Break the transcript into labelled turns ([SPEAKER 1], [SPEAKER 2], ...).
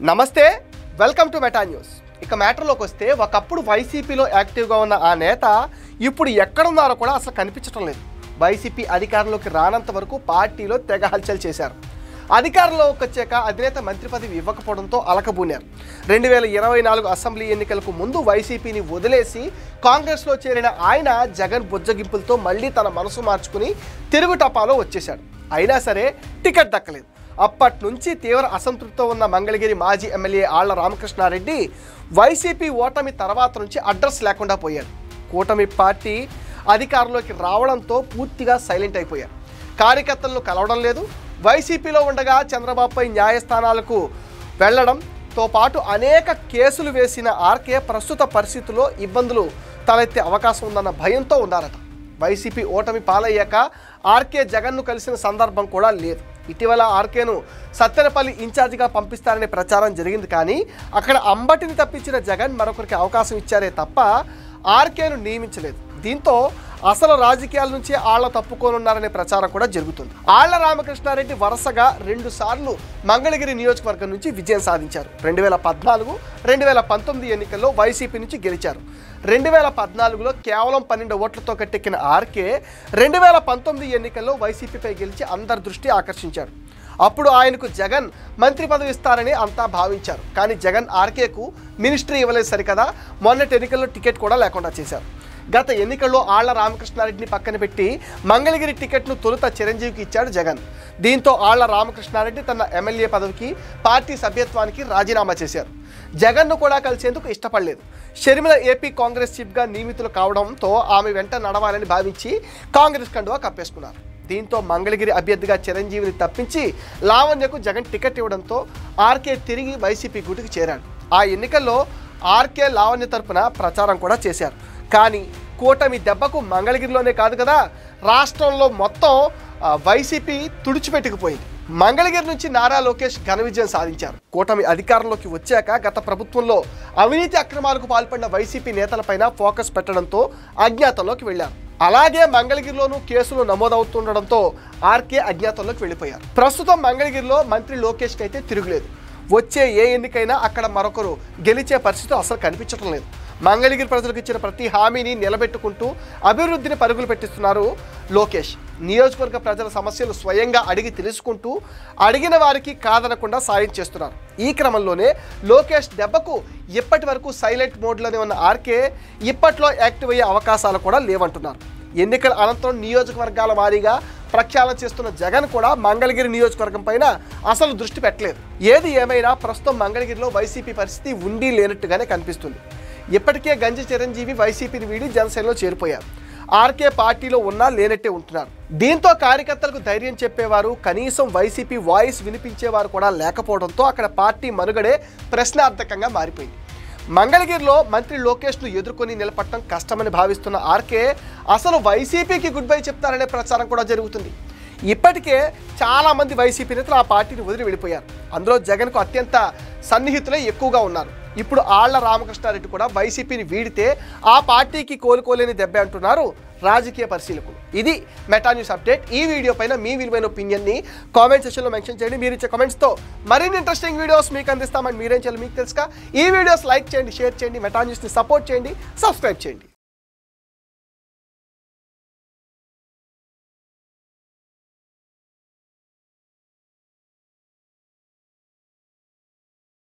[SPEAKER 1] నమస్తే, welcome to meta news. ఇక మ్యాటర్లోకి వస్తే ఒకప్పుడు వైసీపీలో యాక్టివ్గా ఉన్న ఆ నేత ఇప్పుడు ఎక్కడున్నారో కూడా అసలు కనిపించడం లేదు. వైసీపీ అధికారంలోకి రానంత వరకు పార్టీలో తెగ హల్చల్ చేశారు. అధికారంలోకి వచ్చాక అధినేత మంత్రి పదవి ఇవ్వకపోవడంతో అలకబూనారు. 2024 అసెంబ్లీ ఎన్నికలకు ముందు వైసీపీని వదిలేసి కాంగ్రెస్లో చేరిన ఆయన జగన్ బుజ్జగింపులతో మళ్ళీ తన మనసు మార్చుకుని తిరుగుటపాలో వచ్చేశాడు. అయినా సరే టికెట్ దక్కలేదు. అప్పటి నుంచి తీవ్ర అసంతృప్తితో ఉన్న మంగళగిరి మాజీ ఎమ్మెల్యే ఆళ్ల రామకృష్ణారెడ్డి వైసీపీ ఓటమి తర్వాత నుంచి అడ్రస్ లేకుండా పోయారు. కూటమి పార్టీ అధికారంలోకి రావడంతో పూర్తిగా సైలెంట్ అయిపోయారు. కార్యకర్తలను కలవడం లేదు. వైసీపీలో ఉండగా చంద్రబాబుపై న్యాయస్థానాలకు వెళ్లడంతో పాటు అనేక కేసులు వేసిన ఆర్కే ప్రస్తుత పరిస్థితుల్లో ఇబ్బందులు తలెత్తే అవకాశం ఉందన్న భయంతో ఉన్నారట. వైసీపీ ఓటమి పాలయ్యాక ఆర్కే జగన్ను కలిసిన సందర్భం కూడా లేదు. ఇటీవల ఆర్కేను సత్తెనపల్లి ఇన్ఛార్జిగా పంపిస్తారనే ప్రచారం జరిగింది. కానీ అక్కడ అంబటిని తప్పించిన జగన్ మరొకరికి అవకాశం ఇచ్చారే తప్ప ఆర్కేను నియమించలేదు. దీంతో అసలు రాజకీయాల నుంచి ఆళ్ల తప్పుకోనున్నారనే ప్రచారం కూడా జరుగుతుంది. ఆళ్ల రామకృష్ణారెడ్డి వరుసగా 2 సార్లు మంగళగిరి నియోజకవర్గం నుంచి విజయం సాధించారు. 2014, 2019 ఎన్నికల్లో వైసీపీ నుంచి గెలిచారు. 2014లో కేవలం 12 ఓట్లతో కట్టెక్కిన ఆర్కే 2019 ఎన్నికల్లో వైసీపీపై గెలిచి అందరి దృష్టి ఆకర్షించారు. అప్పుడు ఆయనకు జగన్ మంత్రి పదవి ఇస్తారని అంతా భావించారు. కానీ జగన్ ఆర్కేకు మినిస్ట్రీ ఇవ్వలేదు సరికదా, మొన్నటి ఎన్నికల్లో టికెట్ కూడా లేకుండా చేశారు. గత ఎన్నికల్లో ఆళ్ల రామకృష్ణారెడ్డిని పక్కన పెట్టి మంగళగిరి టికెట్ను తొలుత చిరంజీవికి ఇచ్చాడు జగన్. దీంతో ఆళ్ల రామకృష్ణారెడ్డి తన ఎమ్మెల్యే పదవికి, పార్టీ సభ్యత్వానికి రాజీనామా చేశారు. జగన్ను కూడా కలిసేందుకు ఇష్టపడలేదు. షర్మిల ఏపీ కాంగ్రెస్ చీఫ్గా నియమితులు కావడంతో ఆమె వెంట నడవాలని భావించి కాంగ్రెస్ కండువా కప్పేసుకున్నారు. దీంతో మంగళగిరి అభ్యర్థిగా చిరంజీవిని తప్పించి లావణ్యకు జగన్ టికెట్ ఇవ్వడంతో ఆర్కే తిరిగి వైసీపీ గూటికి చేరాడు. ఆ ఎన్నికల్లో ఆర్కే లావణ్య తరపున ప్రచారం కూడా చేశారు. కానీ కూటమి దెబ్బకు మంగళగిరిలోనే కాదు కదా, రాష్ట్రంలో మొత్తం వైసీపీ తుడిచిపెట్టుకుపోయింది. మంగళగిరి నుంచి నారా లోకేష్ ఘన విజయం సాధించారు. కూటమి అధికారంలోకి వచ్చాక గత ప్రభుత్వంలో అవినీతి అక్రమాలకు పాల్పడిన వైసీపీ నేతలపైన ఫోకస్ పెట్టడంతో అజ్ఞాతంలోకి వెళ్లారు. అలాగే మంగళగిరిలోనూ కేసులు నమోదవుతుండడంతో ఆర్కే అజ్ఞాతంలోకి వెళ్ళిపోయారు. ప్రస్తుతం మంగళగిరిలో మంత్రి లోకేష్కి అయితే తిరుగులేదు. వచ్చే ఏ ఎన్నికైనా అక్కడ మరొకరు గెలిచే పరిస్థితి అసలు కనిపించడం లేదు. మంగళగిరి ప్రజలకు ఇచ్చిన ప్రతి హామీని నిలబెట్టుకుంటూ అభివృద్ధిని పరుగులు పెట్టిస్తున్నారు లోకేష్. నియోజకవర్గ ప్రజల సమస్యలు స్వయంగా అడిగి తెలుసుకుంటూ అడిగిన వారికి కాదనకుండా సాయం చేస్తున్నారు. ఈ క్రమంలోనే లోకేష్ దెబ్బకు ఇప్పటి వరకు సైలెంట్ మోడ్లోనే ఉన్న ఆర్కే ఇప్పట్లో యాక్టివ్ అయ్యే అవకాశాలు కూడా లేవంటున్నారు. ఎన్నికల అనంతరం నియోజకవర్గాల వారీగా ప్రక్షాళన చేస్తున్న జగన్ కూడా మంగళగిరి నియోజకవర్గం పైన అసలు దృష్టి పెట్టలేదు. ఏది ఏమైనా ప్రస్తుతం మంగళగిరిలో వైసీపీ పరిస్థితి ఉండి లేనట్టుగానే కనిపిస్తుంది. ఇప్పటికే గంజి చిరంజీవి వైసీపీని వీడి జనసేనలో చేరిపోయారు. ఆర్కే పార్టీలో ఉన్నా లేనట్టే ఉంటున్నారు. దీంతో కార్యకర్తలకు ధైర్యం చెప్పేవారు, కనీసం వైసీపీ వాయిస్ వినిపించేవారు కూడా లేకపోవడంతో అక్కడ పార్టీ మనుగడే ప్రశ్నార్థకంగా మారిపోయింది. మంగళగిరిలో మంత్రి లోకేష్ను ఎదుర్కొని నిలబడటం కష్టమని భావిస్తున్న ఆర్కే అసలు వైసీపీకి గుడ్ బై చెప్తారనే ప్రచారం కూడా జరుగుతుంది. ఇప్పటికే చాలామంది వైసీపీ నేతలు ఆ పార్టీని వదిలి వెళ్ళిపోయారు. అందులో జగన్కు అత్యంత సన్నిహితులే ఎక్కువగా ఉన్నారు. ఇప్పుడు ఆళ్ల రామకృష్ణారెడ్డి కూడా వైసీపీని వీడితే ఆ పార్టీకి కోలుకోలేని దెబ్బే అంటున్నారు రాజకీయ పరిశీలకులు. ఇది మెటా న్యూస్ అప్డేట్. ఈ వీడియో పైన మీ విలువైన ఒపీనియన్ని కామెంట్ సెక్షన్లో మెన్షన్ చేయండి. మీరు ఇచ్చే కామెంట్స్తో మరిన్ని ఇంట్రెస్టింగ్ వీడియోస్ మీకు అందిస్తామని మీరేం చేయాలి మీకు తెలుసుగా. ఈ వీడియోస్ లైక్ చేయండి, షేర్ చేయండి, మెటా న్యూస్ని సపోర్ట్ చేయండి, సబ్స్క్రైబ్ చేయండి.